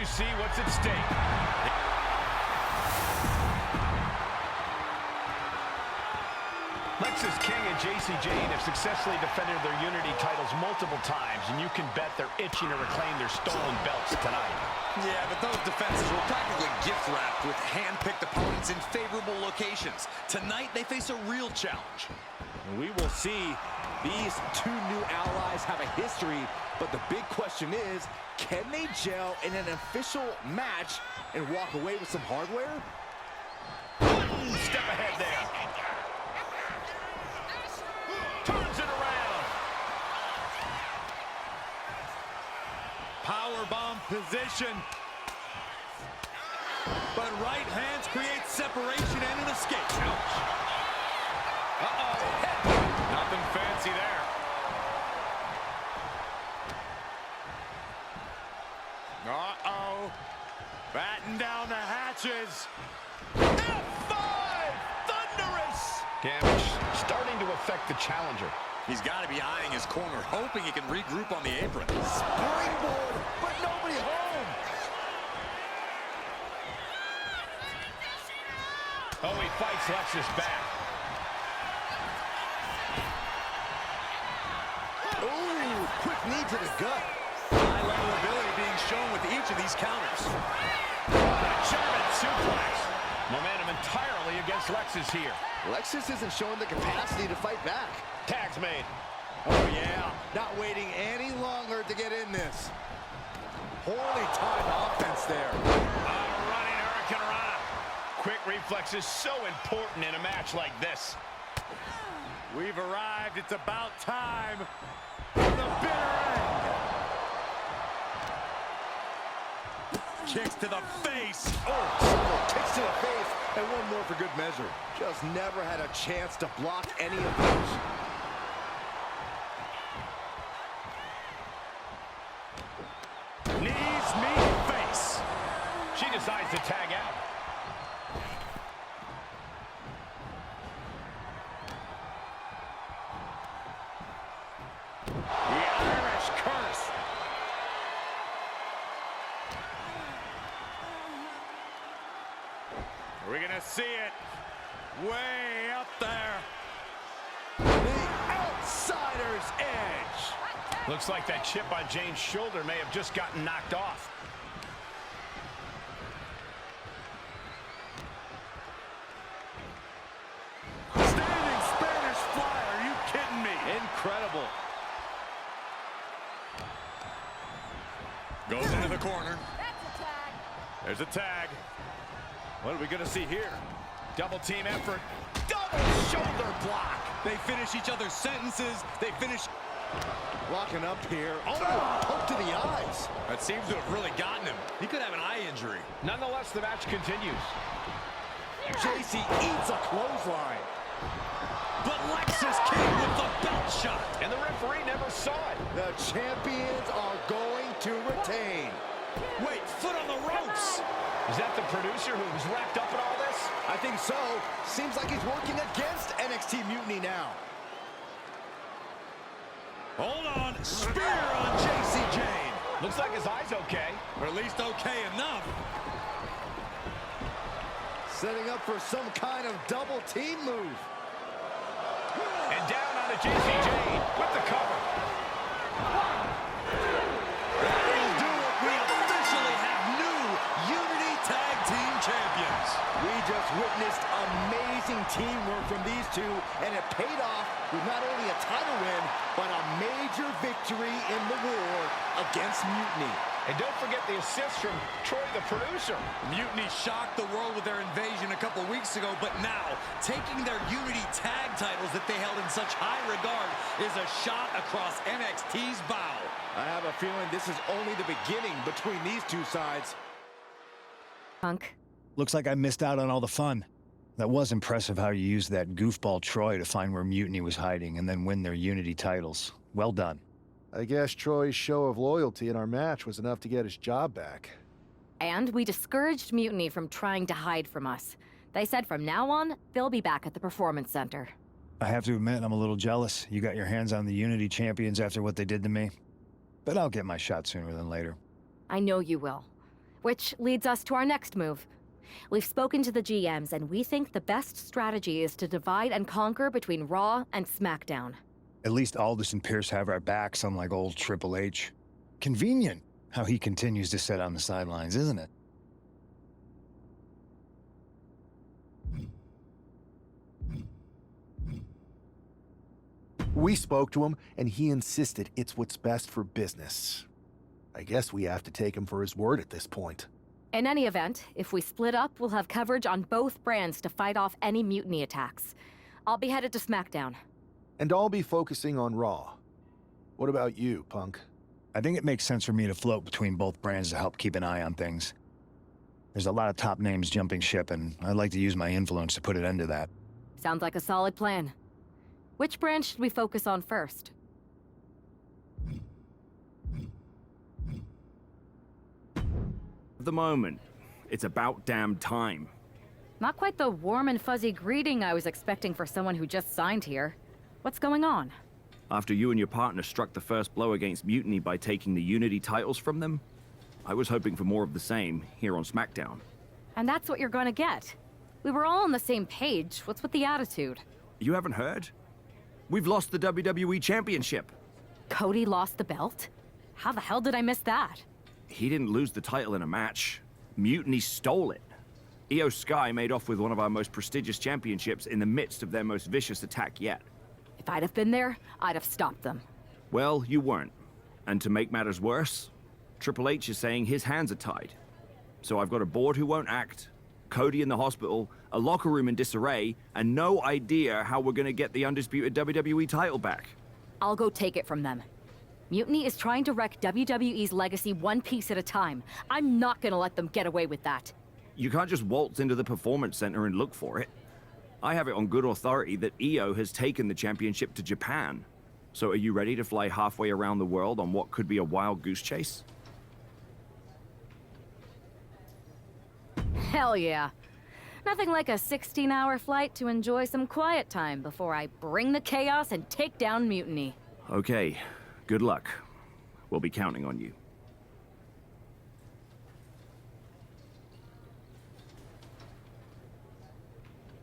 you see what's at stake. Lexis King and JC Jane have successfully defended their Unity titles multiple times, and you can bet they're itching to reclaim their stolen belts tonight. Yeah, but those defenses were practically gift-wrapped with hand-picked opponents in favorable locations. Tonight, they face a real challenge. We will see these two new allies have a history, but the big question is, can they gel in an official match and walk away with some hardware? One step ahead there. Turns it around. Powerbomb position. But right hands create separation and an escape. Ouch. Uh-oh. Nothing fancy there. Uh-oh. Batten down the hatches. F5! Thunderous! Damage starting to affect the challenger. He's got to be eyeing his corner, hoping he can regroup on the apron. Springboard, but nobody home. Oh, he fights Lexis back. Ooh, quick knee to the gut. High-level ability being shown with each of these counters. German suplex. Momentum entirely against Lexis here. Lexis isn't showing the capacity to fight back. Tag's made. Oh, yeah. Not waiting any longer to get in this. Poorly timed offense there. Running Hurricanrana. Quick reflexes so important in a match like this. We've arrived. It's about time for the bitter end. Kicks to the face. Oh, several kicks to the face, and one more for good measure. Just never had a chance to block any of those. Knees meet face. She decides to tag out. The Irish curse. We're gonna see it way up there. The outsider's edge. Looks like that chip on Jane's shoulder may have just gotten knocked off. Standing Spanish fly. Are you kidding me? Incredible. Goes into the corner. There's a tag. What are we gonna see here? Double team effort. Double shoulder block. They finish each other's sentences. They finish... Locking up here. Oh, poke to the eyes. That seems to have really gotten him. He could have an eye injury. Nonetheless, the match continues. JC eats a clothesline. But Lexis King with the belt shot. And the referee never saw it. The champions are going to retain. Wait, foot on the ropes. Is that the producer who's wrapped up in all this? I think so. Seems like he's working against NXT Mutiny now. Hold on. Spear on JC Jane. Looks like his eye's okay. Or at least okay enough. Setting up for some kind of double team move. And down on to JC Jane with the cover. That'll do it. We officially have new Unity Tag Team Champions. We just witnessed amazing teamwork from these two, and it paid off with not only a title win, but a major victory in the war against Mutiny. And don't forget the assist from Troy, the producer. Mutiny shocked the world with their invasion a couple weeks ago, but now, taking their Unity Tag titles that they held in such high regard is a shot across NXT's bow. I have a feeling this is only the beginning between these two sides. Punk. Looks like I missed out on all the fun. That was impressive how you used that goofball Troy to find where Mutiny was hiding and then win their Unity titles. Well done. I guess Troy's show of loyalty in our match was enough to get his job back. And we discouraged Mutiny from trying to hide from us. They said from now on, they'll be back at the Performance Center. I have to admit, I'm a little jealous. You got your hands on the Unity champions after what they did to me. But I'll get my shot sooner than later. I know you will. Which leads us to our next move. We've spoken to the GMs, and we think the best strategy is to divide and conquer between Raw and SmackDown. At least Aldous and Pierce have our backs, unlike old Triple H. Convenient how he continues to sit on the sidelines, isn't it? We spoke to him, and he insisted it's what's best for business. I guess we have to take him for his word at this point. In any event, if we split up, we'll have coverage on both brands to fight off any mutiny attacks. I'll be headed to SmackDown. And I'll be focusing on Raw. What about you, Punk? I think it makes sense for me to float between both brands to help keep an eye on things. There's a lot of top names jumping ship, and I'd like to use my influence to put an end to that. Sounds like a solid plan. Which brand should we focus on first? The moment. It's about damn time. Not quite the warm and fuzzy greeting I was expecting for someone who just signed here. What's going on? After you and your partner struck the first blow against Mutiny by taking the Unity titles from them, I was hoping for more of the same here on SmackDown. And that's what you're gonna get. We were all on the same page. What's with the attitude? You haven't heard? We've lost the WWE Championship. Cody lost the belt? How the hell did I miss that? He didn't lose the title in a match. Mutiny stole it. Io Sky made off with one of our most prestigious championships in the midst of their most vicious attack yet. If I'd have been there, I'd have stopped them. Well, you weren't. And to make matters worse, Triple H is saying his hands are tied. So I've got a board who won't act, Cody in the hospital, a locker room in disarray, and no idea how we're gonna get the undisputed WWE title back. I'll go take it from them. Mutiny is trying to wreck WWE's legacy one piece at a time. I'm not gonna let them get away with that. You can't just waltz into the Performance Center and look for it. I have it on good authority that Io has taken the championship to Japan. So are you ready to fly halfway around the world on what could be a wild goose chase? Hell yeah. Nothing like a 16-hour flight to enjoy some quiet time before I bring the chaos and take down Mutiny. Okay, good luck. We'll be counting on you.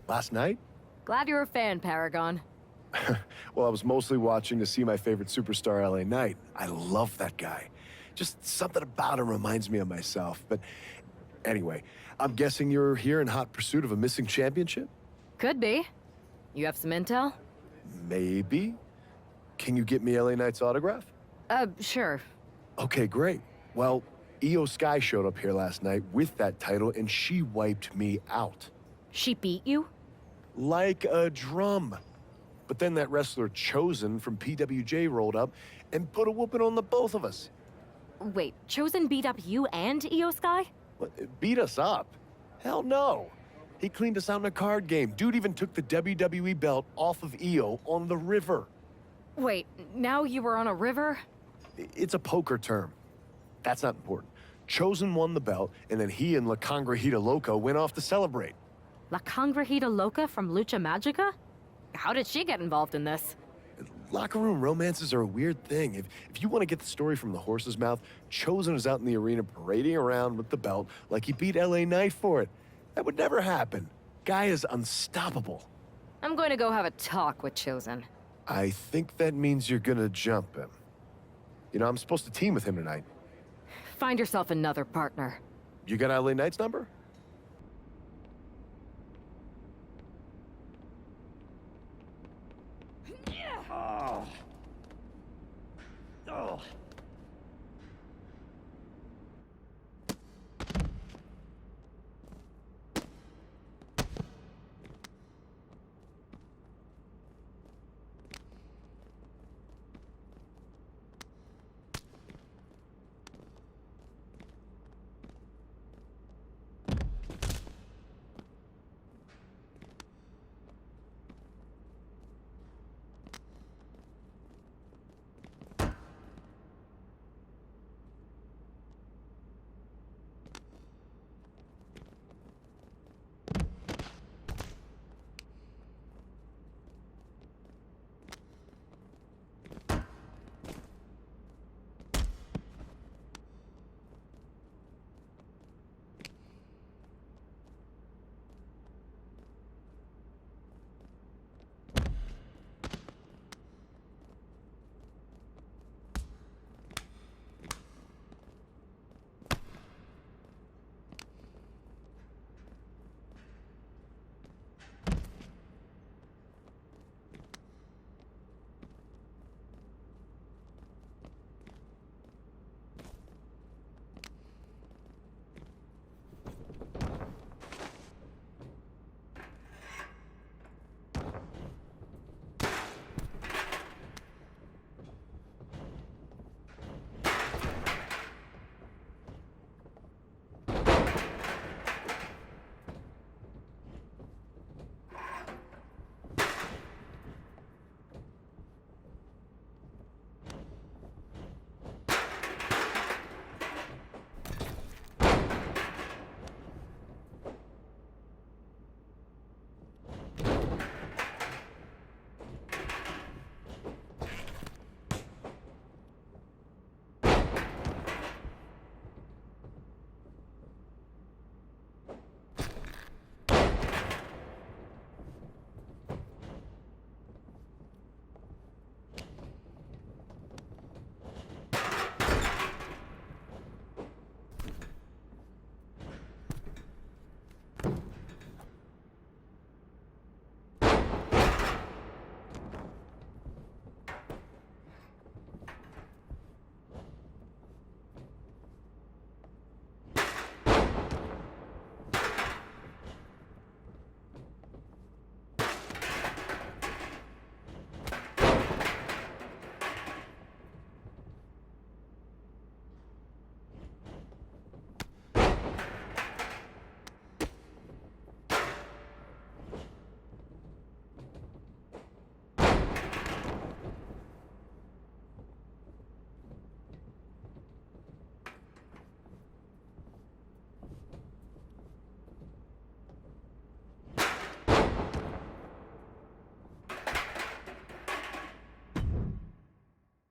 Last night? Glad you're a fan, Paragon. Well, I was mostly watching to see my favorite superstar, LA Knight. I love that guy. Just something about him reminds me of myself. But anyway, I'm guessing you're here in hot pursuit of a missing championship? Could be. You have some intel? Maybe. Can you get me LA Knight's autograph? Sure. Okay, great. Well, Io Sky showed up here last night with that title, and she wiped me out. She beat you? Like a drum. But then that wrestler Chosen from PWJ rolled up and put a whooping on the both of us. Wait, Chosen beat up you and Io Sky? What, beat us up? Hell no. He cleaned us out in a card game. Dude even took the WWE belt off of Io on the river. Wait, now you were on a river? It's a poker term. That's not important. Chosen won the belt, and then he and La Congrejita Loca went off to celebrate. La Congrejita Loca from Lucha Magica? How did she get involved in this? Locker room romances are a weird thing. If you want to get the story from the horse's mouth, Chosen was out in the arena parading around with the belt like he beat LA Knight for it. That would never happen. Guy is unstoppable. I'm going to go have a talk with Chosen. I think that means you're gonna jump him. You know, I'm supposed to team with him tonight. Find yourself another partner. You got LA Knight's number?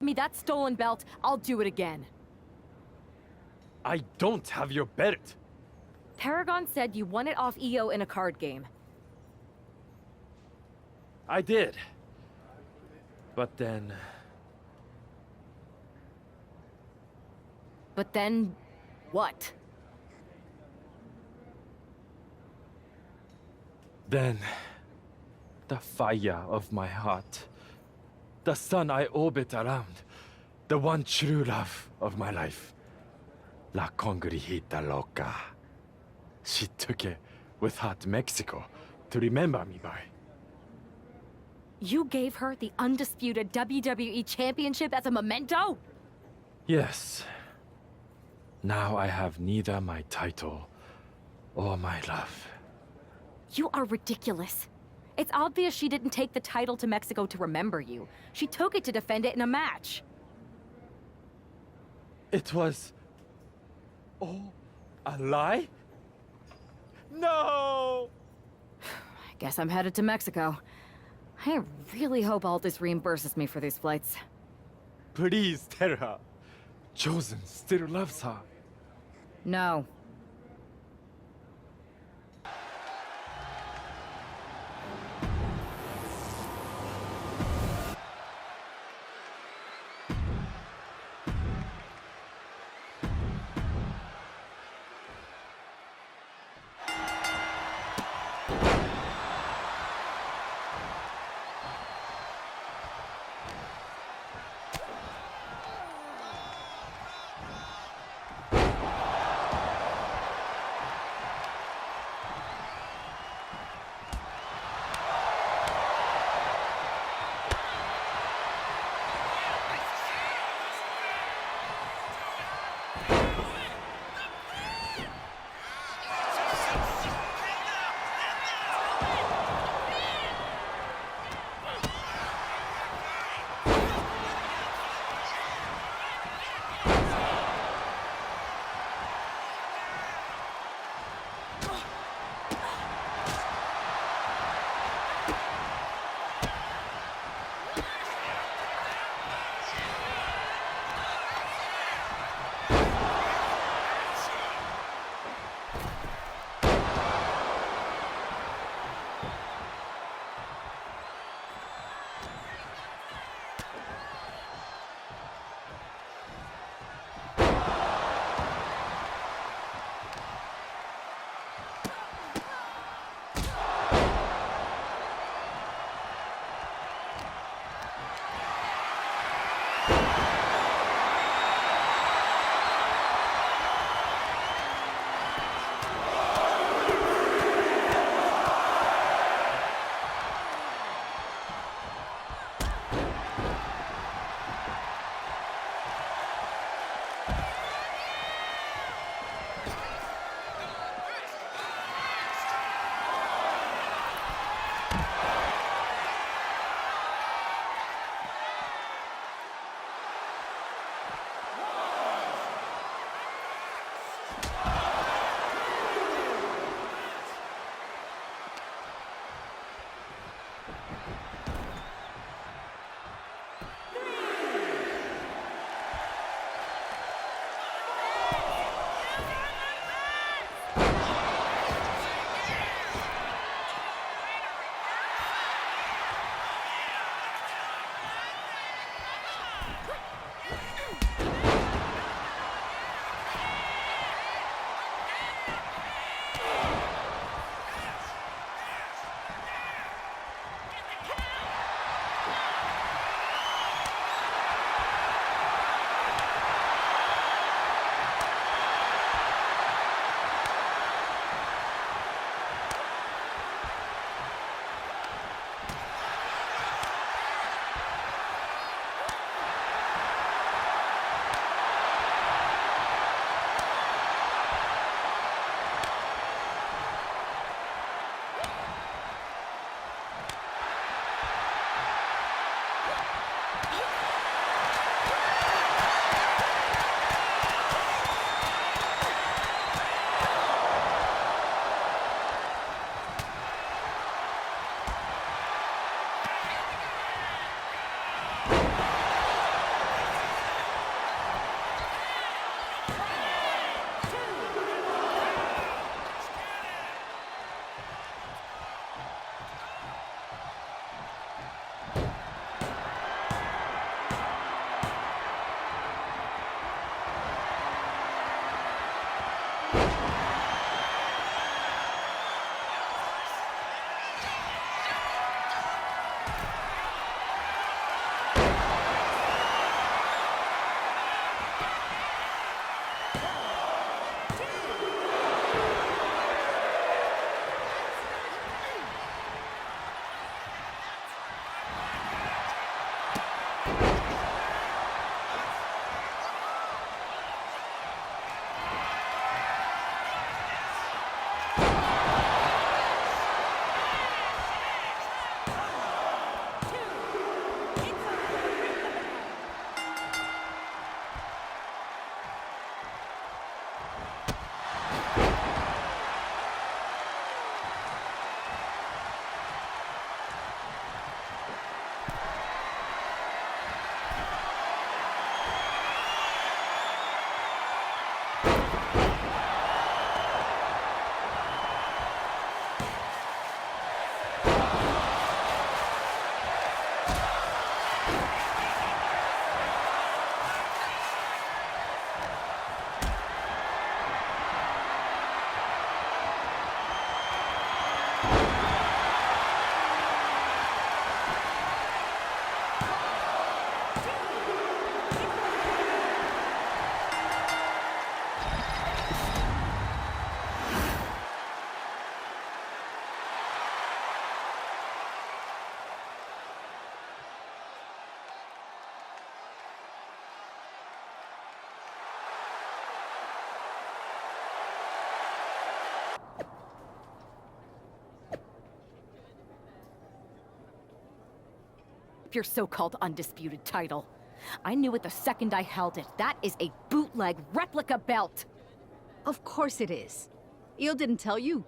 me that stolen belt, I'll do it again. I don't have your belt. Paragon said you won it off EO in a card game. I did. But then... But then, what? Then, the fire of my heart, the sun I orbit around, the one true love of my life, La Congregita Loca. She took it with her to Mexico to remember me by. You gave her the undisputed WWE Championship as a memento? Yes. Now I have neither my title or my love. You are ridiculous. It's obvious she didn't take the title to Mexico to remember you. She took it to defend it in a match. It was... all a lie? No! I guess I'm headed to Mexico. I really hope Aldous reimburses me for these flights. Please tell her. Chosen still loves her. No. up your so-called undisputed title. I knew it the second I held it. That is a bootleg replica belt. Of course it is. Io didn't tell you.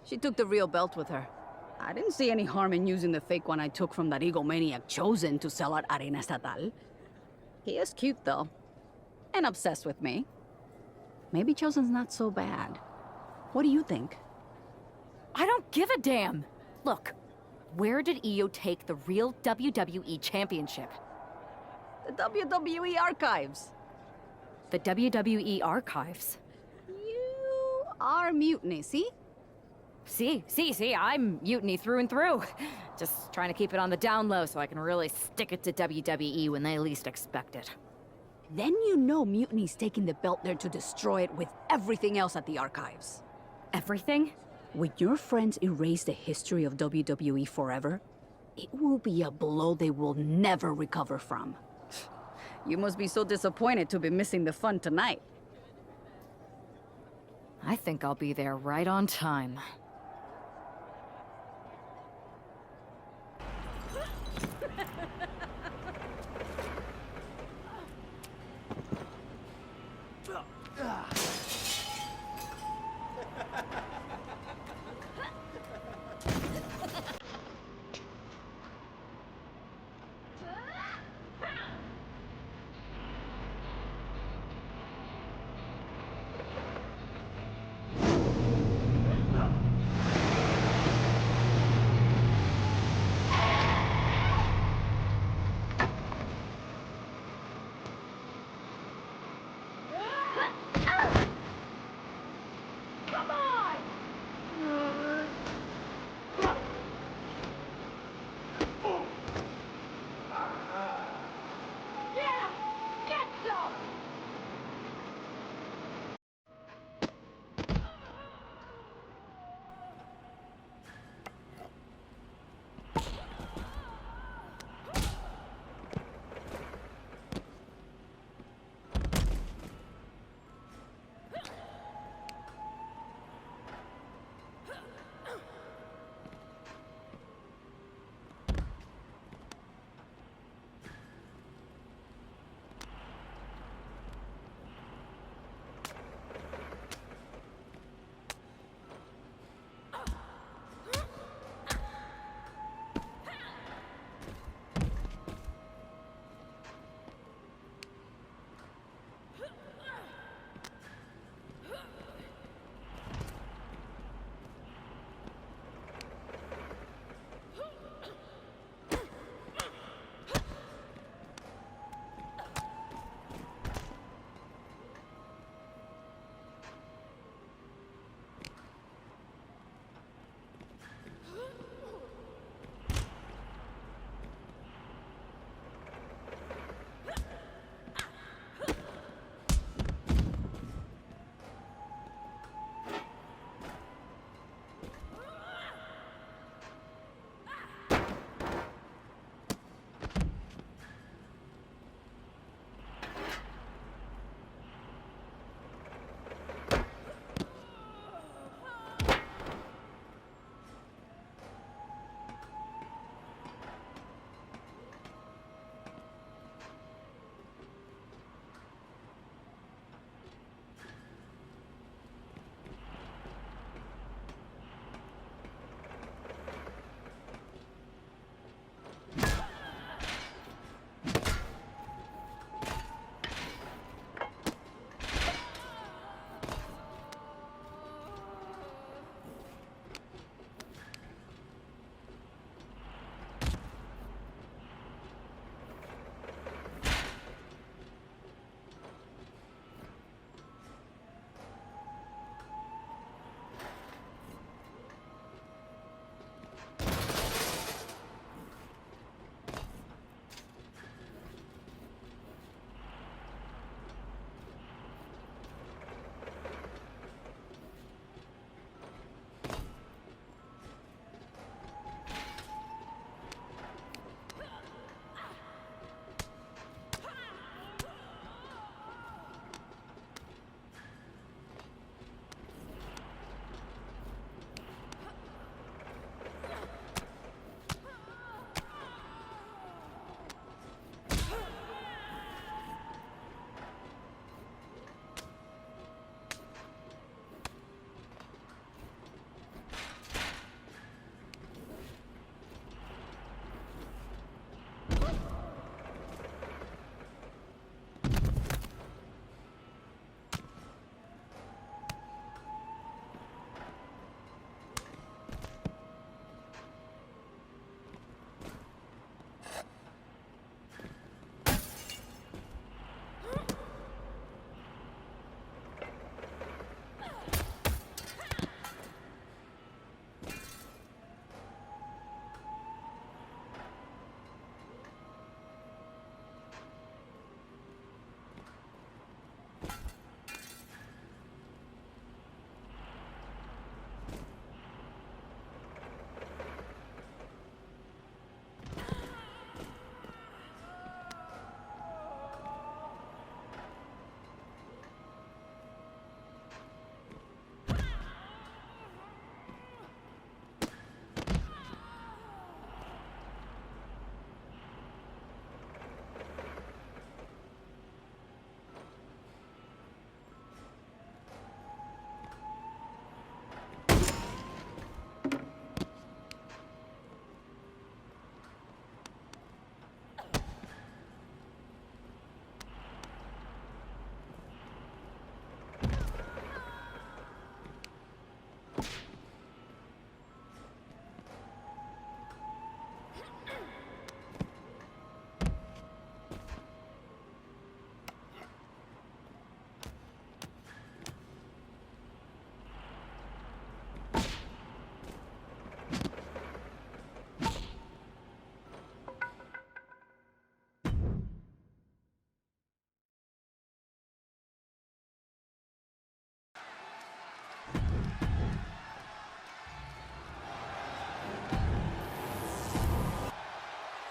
She took the real belt with her. I didn't see any harm in using the fake one I took from that egomaniac Chosen to sell at Arena Estatal. He is cute, though. And obsessed with me. Maybe Chosen's not so bad. What do you think? I don't give a damn. Look, where did Io take the real WWE Championship? The WWE Archives. The WWE Archives? You are Mutiny, see? See, I'm Mutiny through and through. Just trying to keep it on the down low so I can really stick it to WWE when they least expect it. Then you know Mutiny's taking the belt there to destroy it with everything else at the Archives. Everything? When your friends erase the history of WWE forever, it will be a blow they will never recover from. You must be so disappointed to be missing the fun tonight. I think I'll be there right on time.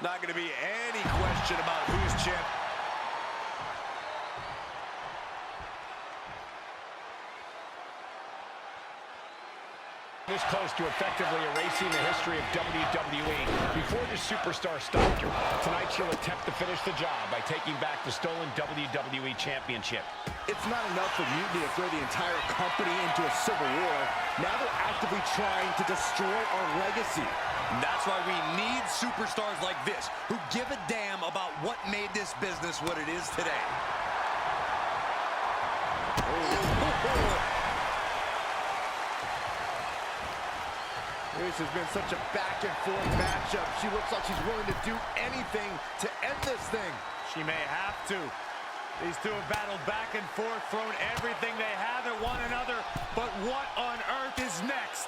Not going to be any question about who's champ. This close to effectively erasing the history of WWE before the superstar stopped her. Tonight she'll attempt to finish the job by taking back the stolen WWE Championship. It's not enough for Mutiny to throw the entire company into a civil war. Now they're actively trying to destroy our legacy. That's why we need superstars like this, who give a damn about what made this business what it is today. This has been such a back-and-forth matchup. She looks like she's willing to do anything to end this thing. She may have to. These two have battled back and forth, thrown everything they have at one another. But what on earth is next?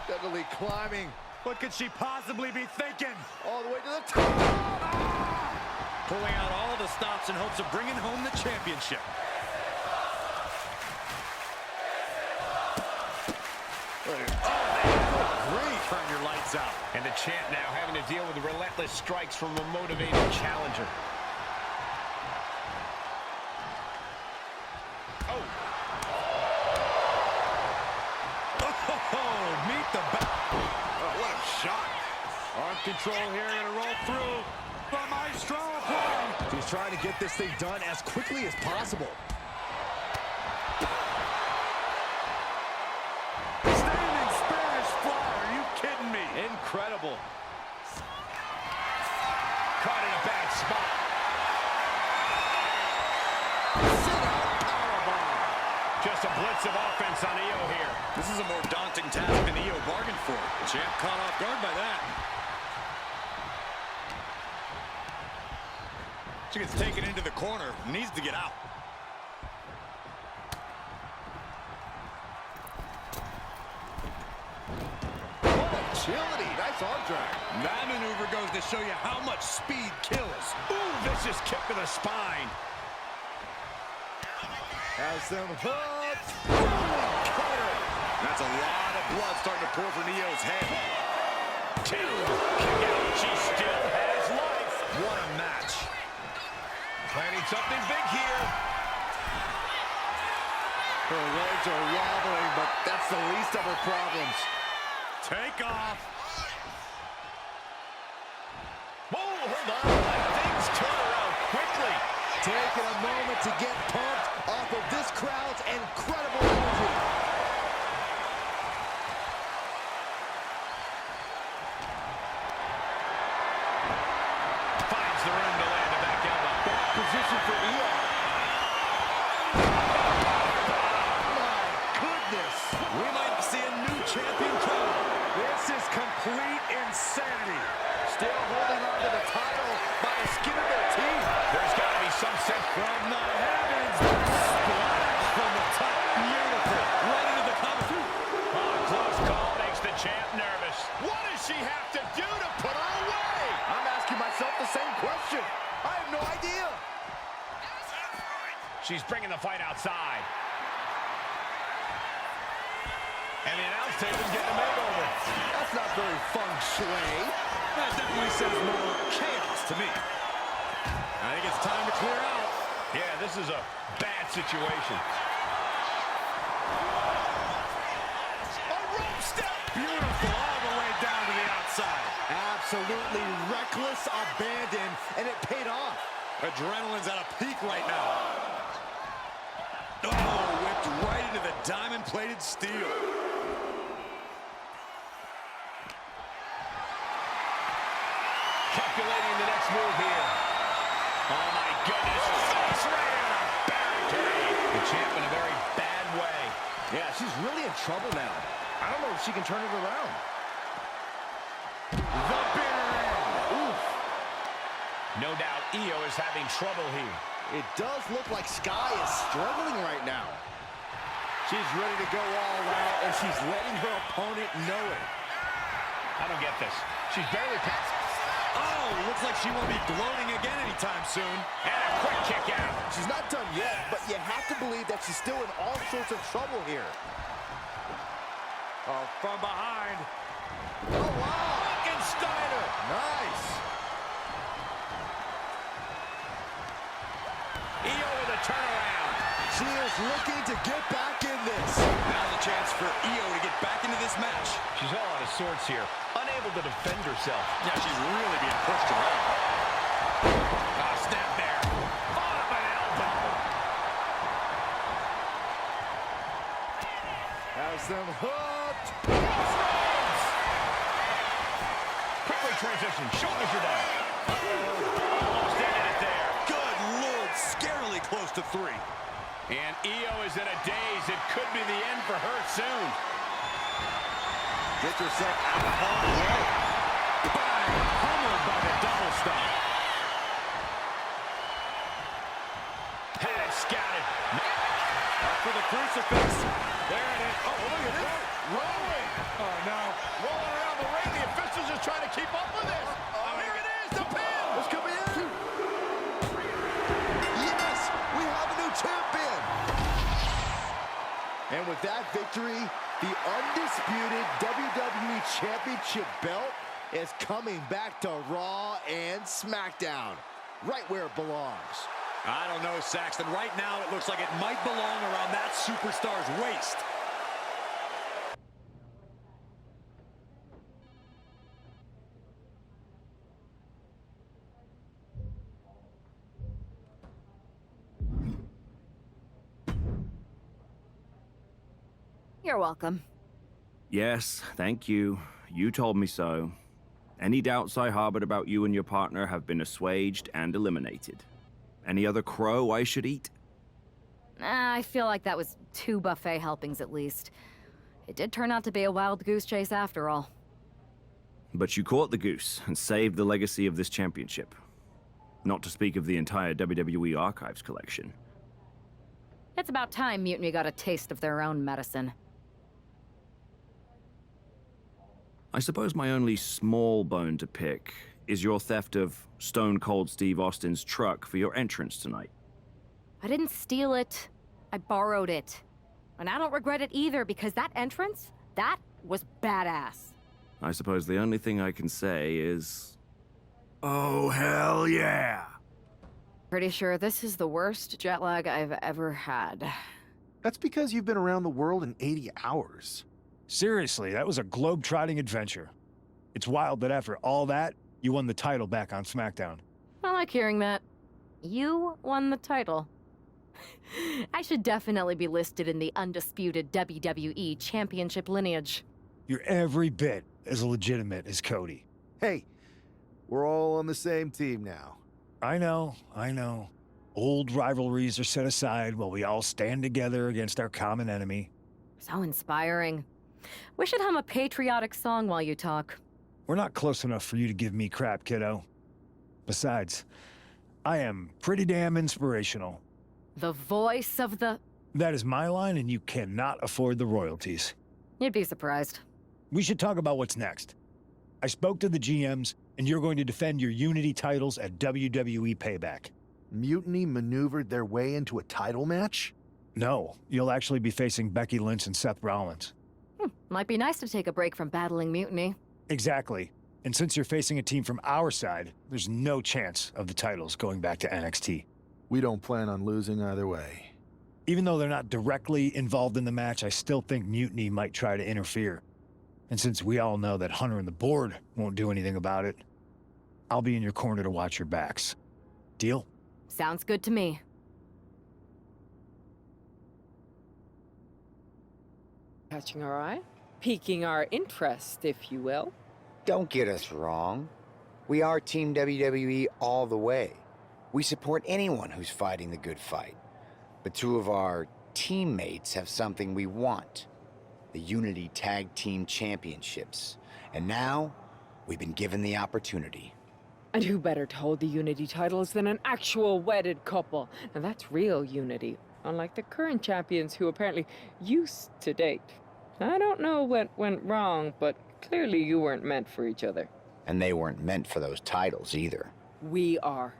Steadily climbing. What could she possibly be thinking? All the way to the top. Pulling out all the stops in hopes of bringing home the championship. Turn your lights out. And the champ now having to deal with the relentless strikes from a motivated challenger. Meet the back. Oh, what a shot. Arm control here, gonna roll through. The Maestro play. She's trying to get this thing done as quickly as possible. Standing Spanish fly. Are you kidding me? Incredible. Caught in a bad spot. Just a blitz of offense on Io here. This is a more daunting task than Io bargained for. The champ caught off guard by that. She gets taken into the corner, needs to get out. Agility, nice arm drag. That maneuver goes to show you how much speed kills. Ooh, vicious kick to the spine. Has them hooked. That's a lot of blood starting to pour from Io's head. Two. Kick out. She still has life. What a match. Planning something big here. Her legs are wobbling, but that's the least of her problems. Take off. Whoa, hold on. Things turn around quickly. Taking a moment to get pumped off of this crowd's incredible energy. Finds the room to land a back elbow. Back position for Io. My goodness. We might see a new champion coming. This is complete insanity. Still holding on to the title by the skin of their teeth. There's got to be some sense From the heavens, splash from the top. Beautiful. Right into the cover. Oh, close call makes the champ nervous. What does she have to do to put her away? I'm asking myself the same question. I have no idea. She's bringing the fight outside. And the announce table's getting a makeover. That's not very feng shui. That definitely says more chaos to me. I think it's time to clear out. Yeah, this is a bad situation. A rope step. Beautiful all the way down to the outside. Absolutely reckless abandon, and it paid off. Adrenaline's at a peak right now. Oh, whipped right into the diamond-plated steel. Calculating the next move here. Oh, my goodness. Face right in the barricade. The champ in a very bad way. Yeah, she's really in trouble now. I don't know if she can turn it around. The bitter end. Oof. No doubt Io is having trouble here. It does look like Sky is struggling right now. She's ready to go all out, and she's letting her opponent know it. I don't get this. She's barely past. Oh, looks like she won't be gloating again anytime soon. And a quick kick out. She's not done yet, but you have to believe that she's still in all sorts of trouble here. Oh, from behind. Oh, wow! Frankensteiner! Nice! Io with a turnaround. She is looking to get back in this. Now's a chance for Io to get back into this match. She's all out of sorts here, unable to defend herself. Yeah, she's really being pushed around. Snap there. Fought up an elbow. Has them hooked. Quickly transition, shoulders are down. Almost ended it there. Good Lord, scarily close to 3. And Io is in a daze. It could be the end for her soon. Gets herself out of harm's way. Bang! Pummeled by the double stomp. Had it scouted. Up for the crucifix. There it is. Oh, look at this. Rolling. Oh, no. Rolling around the ring. The officials just trying to keep up with this. Oh, here it is. The pin. This could be it. Yes, we have a new champion. And with that victory, the undisputed WWE Championship belt is coming back to Raw and SmackDown, right where it belongs. I don't know, Saxton. Right now, it looks like it might belong around that superstar's waist. You're welcome. Yes, thank you. You told me so. Any doubts I harbored about you and your partner have been assuaged and eliminated. Any other crow I should eat? I feel like that was 2 buffet helpings at least. It did turn out to be a wild goose chase after all. But you caught the goose and saved the legacy of this championship. Not to speak of the entire WWE Archives collection. It's about time Mutiny got a taste of their own medicine. I suppose my only small bone to pick is your theft of Stone Cold Steve Austin's truck for your entrance tonight. I didn't steal it. I borrowed it. And I don't regret it either, because that entrance, that was badass. I suppose the only thing I can say is... oh, hell yeah! Pretty sure this is the worst jet lag I've ever had. That's because you've been around the world in 80 hours. Seriously, that was a globe-trotting adventure. It's wild that after all that, you won the title back on SmackDown. I like hearing that. You won the title. I should definitely be listed in the undisputed WWE Championship lineage. You're every bit as legitimate as Cody. Hey, we're all on the same team now. I know. Old rivalries are set aside while we all stand together against our common enemy. So inspiring. We should hum a patriotic song while you talk. We're not close enough for you to give me crap, kiddo. Besides, I am pretty damn inspirational. The voice of the... That is my line, and you cannot afford the royalties. You'd be surprised. We should talk about what's next. I spoke to the GMs, and you're going to defend your Unity titles at WWE Payback. Mutiny maneuvered their way into a title match? No, you'll actually be facing Becky Lynch and Seth Rollins. Might be nice to take a break from battling Mutiny. Exactly. And since you're facing a team from our side, there's no chance of the titles going back to NXT. We don't plan on losing either way. Even though they're not directly involved in the match, I still think Mutiny might try to interfere. And since we all know that Hunter and the board won't do anything about it, I'll be in your corner to watch your backs. Deal? Sounds good to me. Catching our eye? Piquing our interest, if you will. Don't get us wrong. We are Team WWE all the way. We support anyone who's fighting the good fight. But 2 of our teammates have something we want. The Unity Tag Team Championships. And now, we've been given the opportunity. And who better to hold the Unity titles than an actual wedded couple? Now that's real unity, unlike the current champions who apparently used to date. I don't know what went wrong, but clearly you weren't meant for each other. And they weren't meant for those titles either. We are.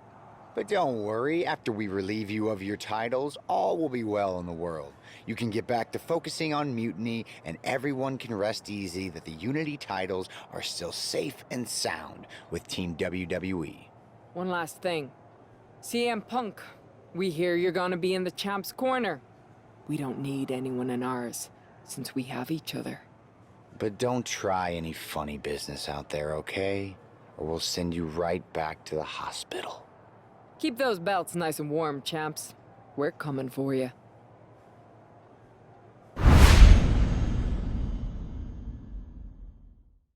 But don't worry, after we relieve you of your titles, all will be well in the world. You can get back to focusing on Mutiny, and everyone can rest easy that the Unity titles are still safe and sound with Team WWE. One last thing. CM Punk, we hear you're gonna be in the champ's corner. We don't need anyone in ours, since we have each other. But don't try any funny business out there, okay? Or we'll send you right back to the hospital. Keep those belts nice and warm, champs. We're coming for you.